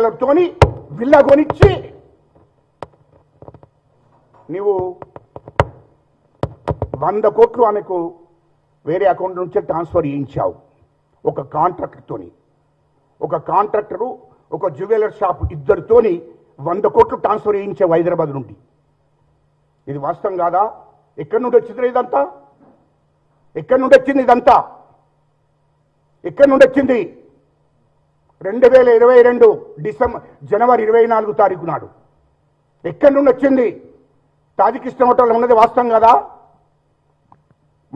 రూపాయలతోని villa కొనిచ్చి నీవు 100 కోట్లు ఆమెకు వేరే అకౌంట్ నుంచి ట్రాన్స్ఫర్ చేయించావు. ఒక కాంట్రాక్టర్తోని, ఒక కాంట్రాక్టరు ఒక జ్యువెలర్ షాప్ ఇద్దరితోని 100 కోట్లు ట్రాన్స్ఫర్ చేయించావు హైదరాబాద్ నుండి. ఇది వాస్తవం కాదా? ఎక్కడి నుండి వచ్చింది ఇదంతా? ఎక్కడి నుండి వచ్చింది ఇదంతా? ఎక్కడి నుండి వచ్చింది? 2022 జనవరి 24 తారీఖు నాడు ఎక్కడి నుండి వచ్చింది? తాజికిస్తాన్ హోటల్లో ఉన్నది వాస్తవం కదా?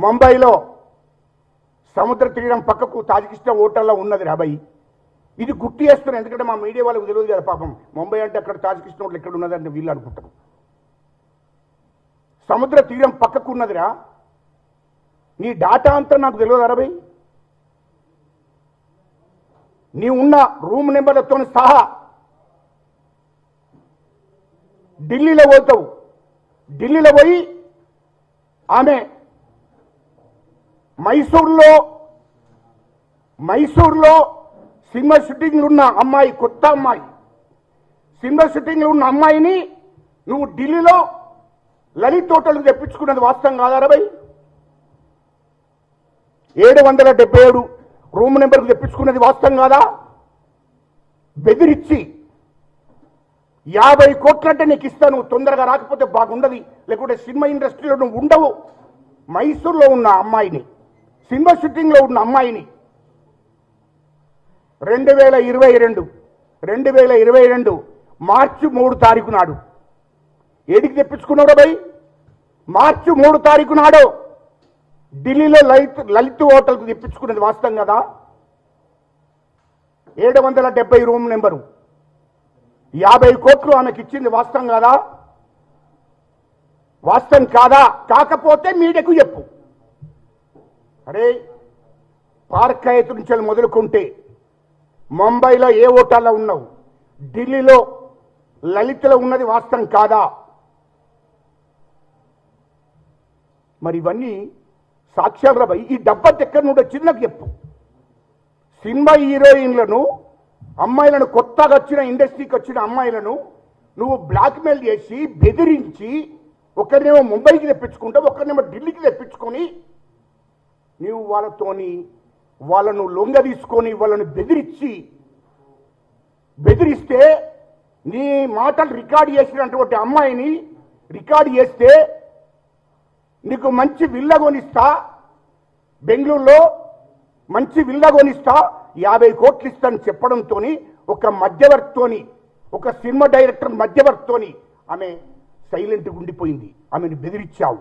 ముంబైలో సముద్ర తీరం పక్కకు తాజికిస్తాన్ హోటల్లో ఉన్నది రాబాయి. ఇది గుర్తు చేస్తున్నాను, ఎందుకంటే మా మీడియా వాళ్ళకు తెలియదు కదా పాపం. ముంబై అంటే అక్కడ తాజికిస్తాన్ హోటల్ ఎక్కడ ఉన్నదని వీళ్ళు అనుకుంటారు. సముద్ర తీరం పక్కకు ఉన్నదిరా. నీ డాటా అంతా నాకు తెలియదు అరబై. నీ ఉన్న రూమ్ నెంబర్లతో సహా ఢిల్లీలో పోతావు. ఢిల్లీలో పోయి ఆమె మైసూర్లో సినిమా షూటింగ్లు ఉన్న అమ్మాయి, కొత్త అమ్మాయి, సినిమా షూటింగ్లు ఉన్న అమ్మాయిని నువ్వు ఢిల్లీలో లలిత్ హోటల్కి తెప్పించుకున్నది వాస్తవం కాదా అరబై? 777 రూమ్ నెంబర్కి తెప్పించుకున్నది వాస్తవం కాదా? బెదిరించి 50 కోట్లంటే నీకు ఇస్తాను, తొందరగా రాకపోతే బాగుండదు, లేకుంటే సినిమా ఇండస్ట్రీలో నువ్వు ఉండవు. మైసూర్లో ఉన్న అమ్మాయిని, సినిమా షూటింగ్లో ఉన్న అమ్మాయిని 2022 మార్చి 3 తారీఖు నాడు ఏడికి తెప్పించుకున్నావు బై? మార్చి 3 తారీఖు నాడు ఢిల్లీలో లలిత్ హోటల్కు తెప్పించుకున్నది వాస్తవం కదా? 770 రూమ్ నెంబరు, 50 కోట్లు ఆమెకి ఇచ్చింది వాస్తవం కాదా? వాస్తవం కాదా? కాకపోతే మీడియాకు చెప్పు. అరే పార్క్ హయత్ నుంచి మొదలుకుంటే ముంబైలో ఏ హోటల్లో ఉన్నావు, ఢిల్లీలో లలిత్లో ఉన్నది వాస్తవం కాదా? మరి ఇవన్నీ సాక్ష్యాలు రాబాయి. ఈ డబ్బంత ఎక్కడి నుండి వచ్చింది నాకు చెప్పు. సినిమా హీరోయిన్లను, అమ్మాయిలను, కొత్తగా వచ్చిన ఇండస్ట్రీకి వచ్చిన అమ్మాయిలను నువ్వు బ్లాక్మెయిల్ చేసి బెదిరించి ఒకరినేమో ముంబైకి తెప్పించుకుంటావు, ఒకరినేమో ఢిల్లీకి తెప్పించుకొని నీవు వాళ్ళను లొంగ తీసుకొని వాళ్ళను బెదిరిస్తే నీ మాటలు రికార్డ్ చేసినటువంటి అమ్మాయిని రికార్డ్ చేస్తే నీకు మంచి విల్లా కొనిస్తా, బెంగళూరులో మంచి విల్లా కొనిస్తా, 50 కోట్లు ఇస్తాను చెప్పడంతో ఒక మధ్యవర్తితోని, ఒక సినిమా డైరెక్టర్ మధ్యవర్తితోని ఆమె సైలెంట్గా ఉండిపోయింది. ఆమెను బెదిరించావు.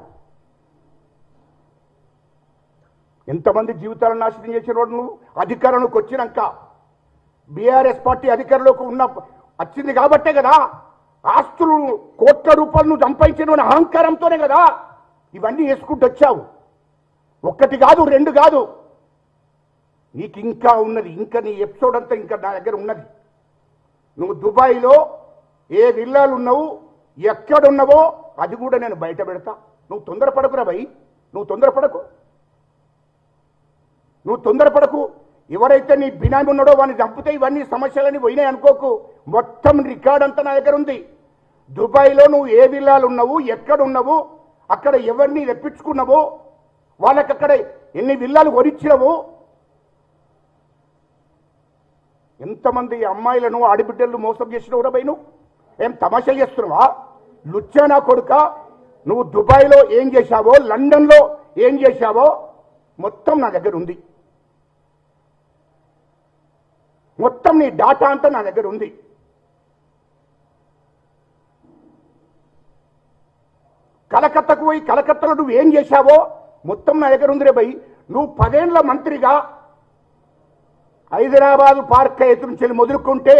ఎంతమంది జీవితాలను నాశనం చేసిన వాడు నువ్వు. అధికారంలోకి వచ్చినాక బీఆర్ఎస్ పార్టీ అధికారంలోకి వచ్చింది కాబట్టే కదా ఆస్తులు కోట్ల రూపాయలు సంపాదించిన అహంకారంతోనే కదా ఇవన్నీ వేసుకుంటూ వచ్చావు. 1 కాదు 2 కాదు, నీకు ఇంకా ఉన్నది. ఇంకా నీ ఎపిసోడ్ అంతా ఇంకా నా దగ్గర ఉన్నది. నువ్వు దుబాయ్లో ఏ విల్లాలు ఉన్నావు, ఎక్కడున్నావో అది కూడా నేను బయట పెడతా. నువ్వు తొందరపడకురా భయ్, నువ్వు తొందరపడకు. ఎవరైతే నీ బినామీ ఉన్నాడో వాడిని చంపితే ఇవన్నీ సమస్యలని పోయినాయి అనుకోకు. మొత్తం రికార్డ్ అంతా నా దగ్గర ఉంది. దుబాయ్లో నువ్వు ఏ విల్లాలు ఉన్నావు, ఎక్కడున్నావు, అక్కడ ఎవరిని తెప్పించుకున్నావో, వాళ్ళకి అక్కడ ఎన్ని విల్లాలు కొనిచ్చినావు, ఎంతమంది అమ్మాయిలను ఆడిబిడ్డలను మోసం చేసినవురా భయ్? నువ్వు ఏం తమాషా చేస్తున్నావా? లుచ్చానా కొడుక. నువ్వు దుబాయ్లో ఏం చేశావో, లండన్లో ఏం చేశావో మొత్తం నా దగ్గర ఉంది. మొత్తం నీ డాటా అంతా నా దగ్గర ఉంది. కలకత్తాకు పోయి కలకత్తాలో నువ్వు ఏం చేశావో మొత్తం నా దగ్గర ఉంది రే భయ్. నువ్వు 10 ఏళ్ల మంత్రిగా హైదరాబాదు పార్క్ హయత్ నుంచి మొదలుకుంటే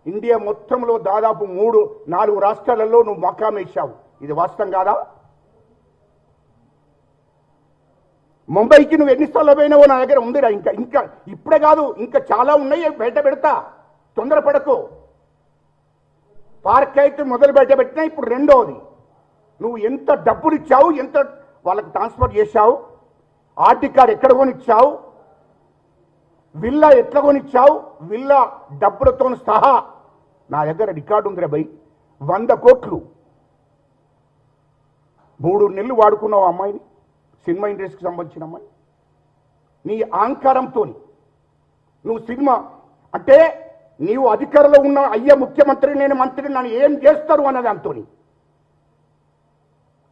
ఇండియా మొత్తంలో దాదాపు 3-4 రాష్ట్రాలలో నువ్వు మకాం వేశావు. ఇది వాస్తవం కాదా? ముంబైకి నువ్వు ఎన్నిసార్లు పోయినావో నా దగ్గర ఉందిరా. ఇంకా ఇప్పుడే కాదు, ఇంకా చాలా ఉన్నాయి, బయట పెడతా, తొందరపడకు. పార్క్ హయత్ మొదలు బయట పెట్టినా ఇప్పుడు 2వది. నువ్వు ఎంత డబ్బులు ఇచ్చావు, ఎంత వాళ్ళకి ట్రాన్స్ఫర్ చేశావు, ఆర్టీ కార్డు ఎక్కడ కొనిచ్చావు, విల్లా ఎట్లా కొనిచ్చావు, విల్లా డబ్బులతో సహా నా దగ్గర రికార్డు ఉందిరా భయ్, 100 కోట్లు 3 నెలలు వాడుకున్నావు అమ్మాయిని, సినిమా ఇండస్ట్రీకి సంబంధించిన అమ్మాయి. నీ అహంకారంతో నువ్వు సినిమా అంటే నీవు అధికారంలో ఉన్న అయ్యే ముఖ్యమంత్రి, నేను మంత్రి, నన్ను ఏం చేస్తారు అన్నది అంతోని.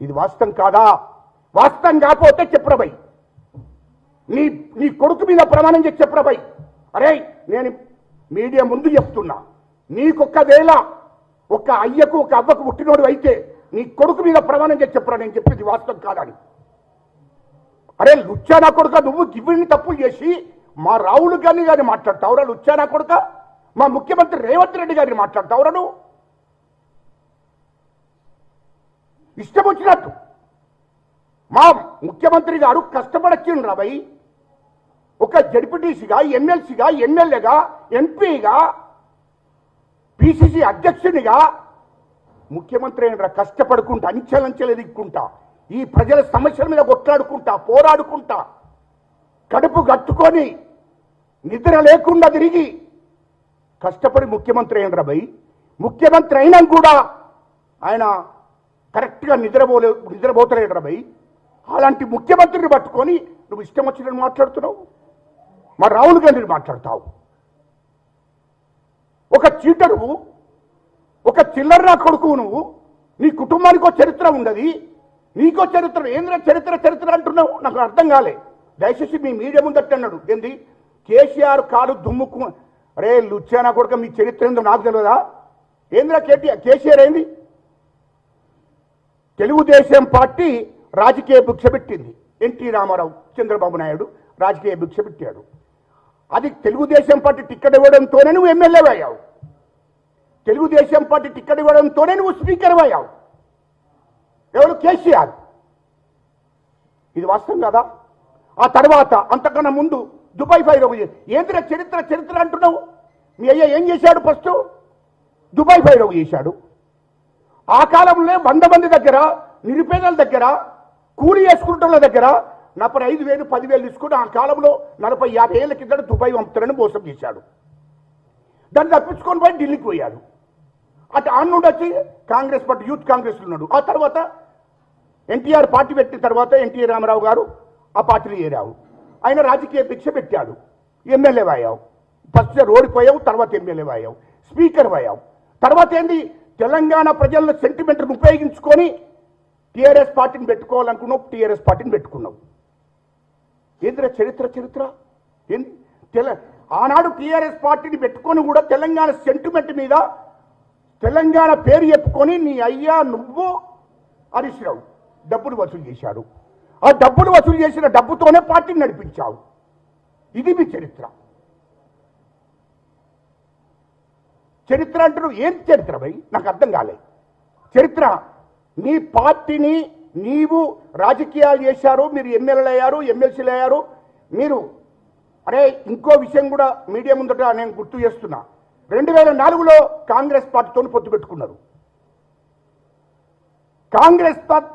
ఇది వాస్తవం కాదా? వాస్తవం కాకపోతే చెప్పురబాయ్, నీ నీ కొడుకు మీద ప్రమాణం చేసి చెప్పురబాయ్. అరే నేను మీడియా ముందు చెప్తున్నా, నీకొక్కవేళ ఒక అయ్యకు ఒక అవ్వకు పుట్టినోడు అయితే నీ కొడుకు మీద ప్రమాణం చేసి చెప్పురా, నేను చెప్పేది వాస్తవం కాదని. అరే లుచ్చానా కొడుక, నువ్వు గివ్విని తప్పులు చేసి మా రాహుల్ గాంధీ గారిని మాట్లాడతావురా? లుచ్చానా కొడుక, మా ముఖ్యమంత్రి రేవంత్ రెడ్డి గారిని మాట్లాడతావురా? నువ్వు ఇష్టం వచ్చినట్టు. మా ముఖ్యమంత్రి గారు కష్టపడొచ్చిండ్రు రా భయ్, ఒక జడ్పీటీసీగా, ఎమ్మెల్సీగా, ఎమ్మెల్యేగా, ఎంపీగా, పిసిసి అధ్యక్షునిగా ముఖ్యమంత్రి అయినరా, కష్టపడుకుంటా, అంచెలంచెలు ఎదుక్కుంటా, ఈ ప్రజల సమస్యల మీద కొట్లాడుకుంటా, పోరాడుకుంటా, కడుపు కట్టుకొని నిద్ర లేకుండా తిరిగి కష్టపడి ముఖ్యమంత్రి అయినరా భయ్. ముఖ్యమంత్రి అయినా కూడా ఆయన కరెక్ట్గా నిద్రపోతలేడరా భయ్. అలాంటి ముఖ్యమంత్రిని పట్టుకొని నువ్వు ఇష్టం వచ్చినట్టు మాట్లాడుతున్నావు, మా రాహుల్ గాంధీని మాట్లాడతావు. ఒక చీటరు, ఒక చిల్లర్రా కొడుకు నువ్వు. నీ కుటుంబానికి ఒక చరిత్ర ఉండదు, నీకో చరిత్ర. ఏంద్ర చరిత్ర చరిత్ర అంటున్నావు? నాకు అర్థం కాలే. దయచేసి మీ మీడియా ముందట్టు అన్నాడు ఏంది కేసీఆర్ కాలు దుమ్ముకు. అరే లుచ్చానా కొడుక, మీ చరిత్ర ఏందో నాకు తెలియదా? ఏంద్ర కేసీఆర్ ఏంది? తెలుగుదేశం పార్టీ రాజకీయ భిక్ష పెట్టింది. ఎన్టీ రామారావు, చంద్రబాబు నాయుడు రాజకీయ భిక్ష పెట్టాడు. అది తెలుగుదేశం పార్టీ టిక్కెట్ ఇవ్వడంతోనే నువ్వు ఎమ్మెల్యే అయ్యావు, తెలుగుదేశం పార్టీ టిక్కెట్ ఇవ్వడంతోనే నువ్వు స్పీకర్ అయ్యావు. ఎవరు? కేసీఆర్. ఇది వాస్తవం కదా? ఆ తర్వాత అంతకన్నా ముందు దుబాయ్ ఫైర్ ఏంద్ర చరిత్ర చరిత్ర అంటున్నావు? మీ అయ్యా ఏం చేశాడు? ఫస్ట్ దుబాయ్ ఫైర్ చేశాడు. ఆ కాలంలో 100 మంది దగ్గర, నిరుపేదల దగ్గర, కూలి చేసుకుంటున్న దగ్గర 45,000 10,000 తీసుకుని ఆ కాలంలో 40-50 ఏళ్ళ కింద దుబాయ్ పంపుతారని మోసం చేశాడు. దాన్ని తప్పించుకొని పోయి ఢిల్లీకి పోయాడు. అటు ఆన్ నుండి వచ్చి కాంగ్రెస్ పార్టీ, యూత్ కాంగ్రెస్లో ఉన్నాడు. ఆ తర్వాత ఎన్టీఆర్ పార్టీ పెట్టిన తర్వాత ఎన్టీ రామారావు గారు ఆ పార్టీలో చేరావు. ఆయన రాజకీయ భిక్ష పెట్టాడు, ఎమ్మెల్యే అయ్యావు. ఫస్ట్ ఓడిపోయావు, తర్వాత ఎమ్మెల్యే అయ్యావు, స్పీకర్ అయ్యావు. తర్వాత ఏంది? తెలంగాణ ప్రజల సెంటిమెంట్ను ఉపయోగించుకొని టీఆర్ఎస్ పార్టీని పెట్టుకోవాలనుకున్నావు, టీఆర్ఎస్ పార్టీని పెట్టుకున్నావు. ఏంద్ర చరిత్ర చరిత్ర ఏంది? ఆనాడు టీఆర్ఎస్ పార్టీని పెట్టుకొని కూడా తెలంగాణ సెంటిమెంట్ మీద తెలంగాణ పేరు చెప్పుకొని నీ అయ్యా నువ్వు హరీష్ రావు డబ్బులు వసూలు చేశాడు. ఆ డబ్బులు వసూలు చేసిన డబ్బుతోనే పార్టీని నడిపించావు. ఇది మీ చరిత్ర. చరిత్ర అంటారు ఏం చరిత్ర భయ్? నాకు అర్థం కాలే. చరిత్ర నీ పార్టీని నీవు రాజకీయాలు చేశారు, మీరు ఎమ్మెల్యేలు అయ్యారు, ఎమ్మెల్సీలు అయ్యారు మీరు. అరే ఇంకో విషయం కూడా మీడియా ముందట నేను గుర్తు చేస్తున్నా. 2004లో కాంగ్రెస్ పార్టీతో పొత్తు పెట్టుకున్నారు. కాంగ్రెస్ పార్టీ